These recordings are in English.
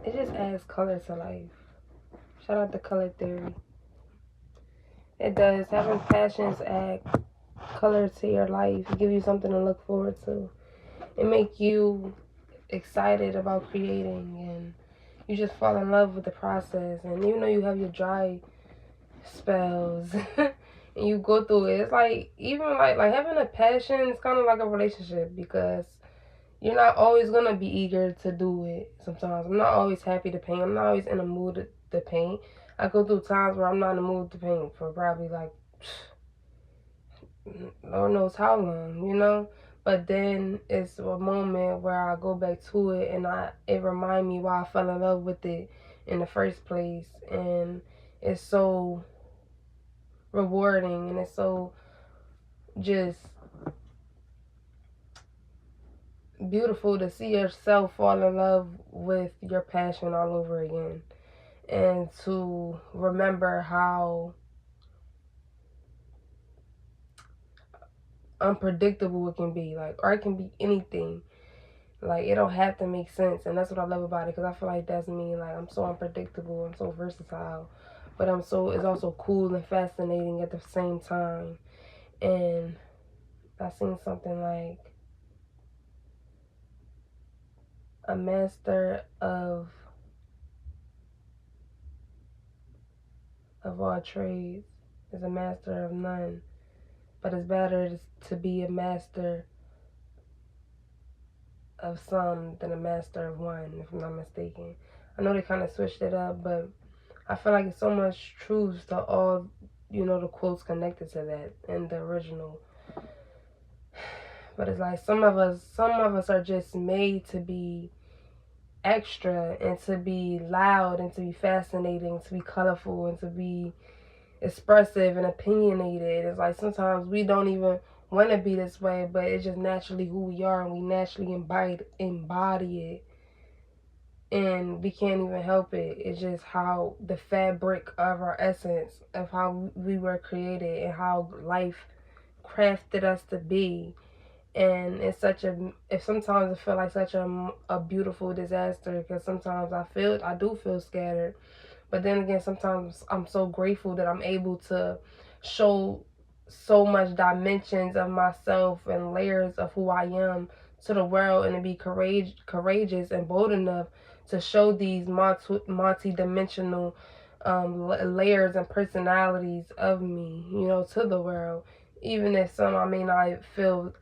It just adds color to life. Shout out to color theory. It does. Having passions add color to your life, give you something to look forward to. It make you excited about creating, and you just fall in love with the process. And even though you have your dry spells and you go through it, it's like even like having a passion is kind of like a relationship, because you're not always gonna be eager to do it. Sometimes I'm not always happy to paint. I'm not always in a mood to paint. I go through times where I'm not in the mood to paint for probably like Lord knows how long, you know. But then it's a moment where I go back to it, and it remind me why I fell in love with it in the first place, and it's so rewarding, and it's so just beautiful to see yourself fall in love with your passion all over again, and to remember how unpredictable it can be. Like, art can be anything. Like, it don't have to make sense, and that's what I love about it, because I feel like that's me. Like, I'm so unpredictable, I'm so versatile, but it's also cool and fascinating at the same time. And I seen something like a master of all trades is a master of none, but it's better to be a master of some than a master of one, if I'm not mistaken. I know they kind of switched it up, but I feel like it's so much truth to all, the quotes connected to that in the original. But it's like some of us are just made to be extra, and to be loud, and to be fascinating, to be colorful, and to be expressive and opinionated. It's like sometimes we don't even want to be this way, but it's just naturally who we are, and we naturally embody it, and we can't even help it. It's just how the fabric of our essence, of how we were created, and how life crafted us to be. And it's sometimes it feel like such a beautiful disaster, because sometimes I do feel scattered. But then again, sometimes I'm so grateful that I'm able to show so much dimensions of myself and layers of who I am to the world, and to be courageous and bold enough to show these multi-dimensional layers and personalities of me, to the world. Even if some I may not feel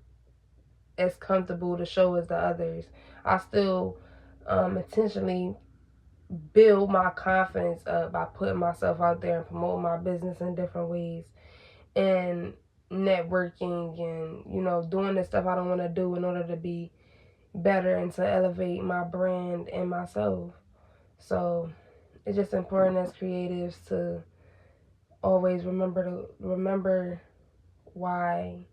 as comfortable to show as the others, I still intentionally build my confidence up by putting myself out there and promoting my business in different ways, and networking, and doing the stuff I don't want to do in order to be better and to elevate my brand and myself. So it's just important as creatives to always remember why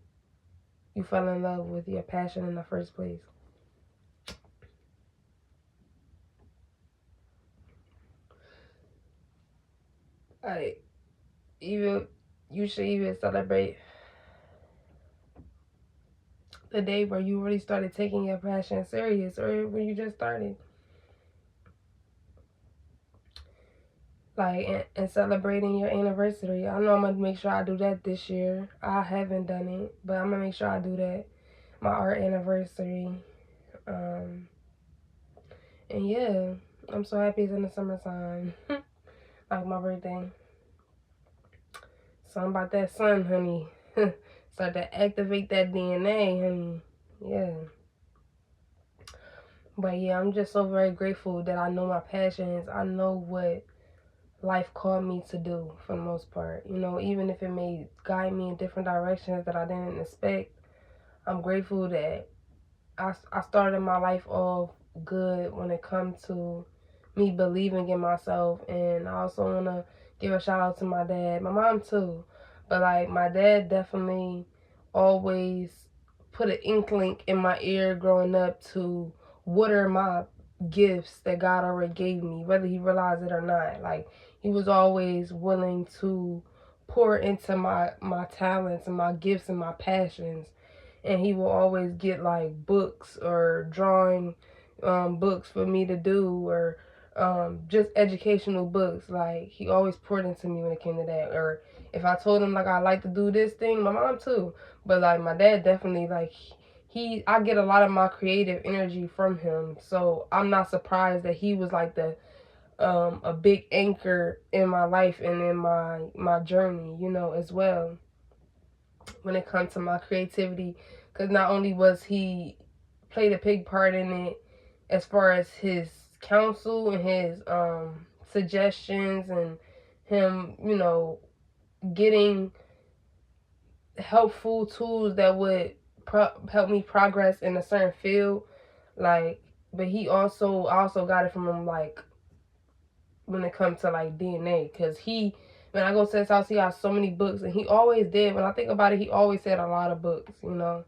you fell in love with your passion in the first place. Like, you should even celebrate the day where you really started taking your passion serious, or when you just started. Like, and celebrating your anniversary. I know I'm going to make sure I do that this year. I haven't done it, but I'm going to make sure I do that. My art anniversary. And yeah, I'm so happy it's in the summertime. Like my birthday. Something about that sun, honey. Start to activate that DNA, honey. Yeah. But yeah, I'm just so very grateful that I know my passions. I know what life called me to do, for the most part. Even if it may guide me in different directions that I didn't expect, I'm grateful that I started my life off good when it comes to me believing in myself. And I also want to give a shout out to my dad, my mom too. But like, my dad definitely always put an inkling in my ear growing up to what are my gifts that God already gave me, whether he realized it or not. Like, he was always willing to pour into my talents and my gifts and my passions. and he will always get like books or drawing books for me to do, or just educational books. Like he always poured into me when it came to that. Or if I told him like I like to do this thing, my mom too, but like my dad definitely, like I get a lot of my creative energy from him. So I'm not surprised that he was like the a big anchor in my life and in my journey, you know, as well, when it comes to my creativity. Because not only was he played a big part in it as far as his counsel and his suggestions, and him, you know, getting helpful tools that would help me progress in a certain field, like, but I also got it from him, like, when it comes to like DNA, because when I go to his house, he has so many books, and he always did. When I think about it, he always had a lot of books, you know.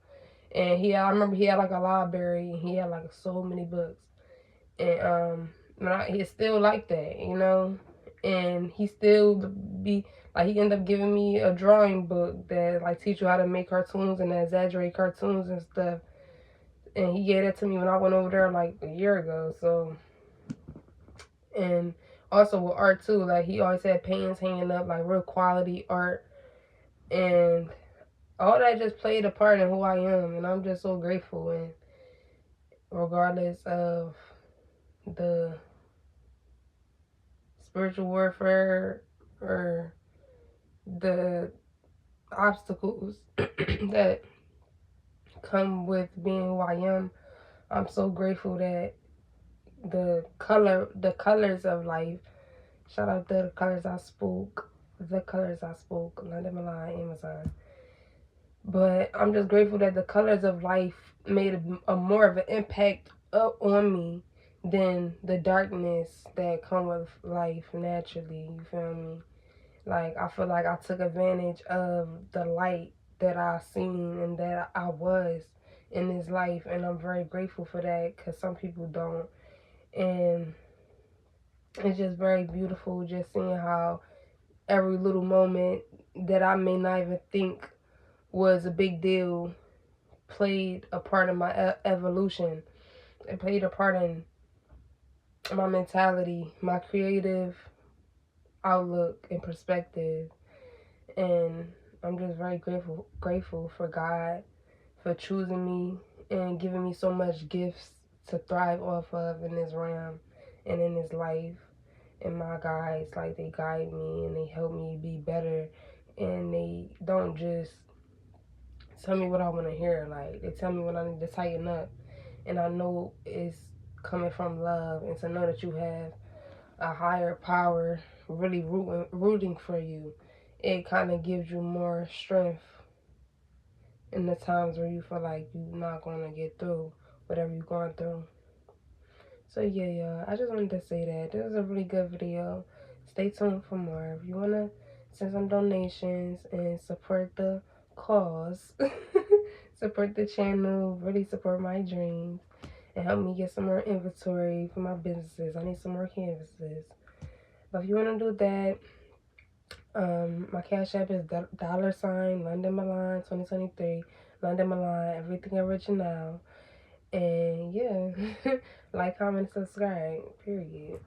And I remember he had like a library, and he had like so many books, and he's still like that, you know. And he still be like, he ended up giving me a drawing book that like teach you how to make cartoons and exaggerate cartoons and stuff. And he gave that to me when I went over there like a year ago. So, and also with art too, like he always had paintings hanging up, like real quality art, and all that just played a part in who I am, and I'm just so grateful. And regardless of the spiritual warfare or the obstacles that come with being who I am, I'm so grateful that the colors of life. Shout out to the colors I spoke. The colors I spoke. London Milan, Amazon. But I'm just grateful that the colors of life made a more of an impact up on me than the darkness that come with life naturally. You feel me? Like, I feel like I took advantage of the light that I seen and that I was in this life, and I'm very grateful for that, because some people don't. And it's just very beautiful just seeing how every little moment that I may not even think was a big deal played a part in my evolution. It played a part in my mentality, my creative outlook and perspective. And I'm just very grateful for God for choosing me and giving me so much gifts to thrive off of in this realm and in this life. And my guides, like, they guide me and they help me be better, and they don't just tell me what I want to hear. Like, they tell me when I need to tighten up, and I know it's coming from love. And to know that you have a higher power really rooting for you, it kind of gives you more strength in the times where you feel like you're not going to get through whatever you're going through. So yeah, y'all, I just wanted to say that this is a really good video. Stay tuned for more. If you want to send some donations and support the cause, support the channel, really support my dreams, and help me get some more inventory for my businesses. I need some more canvases. But if you want to do that, my cash app is $ London Milan 2023, London Milan, everything original. And yeah, like, comment, subscribe, period.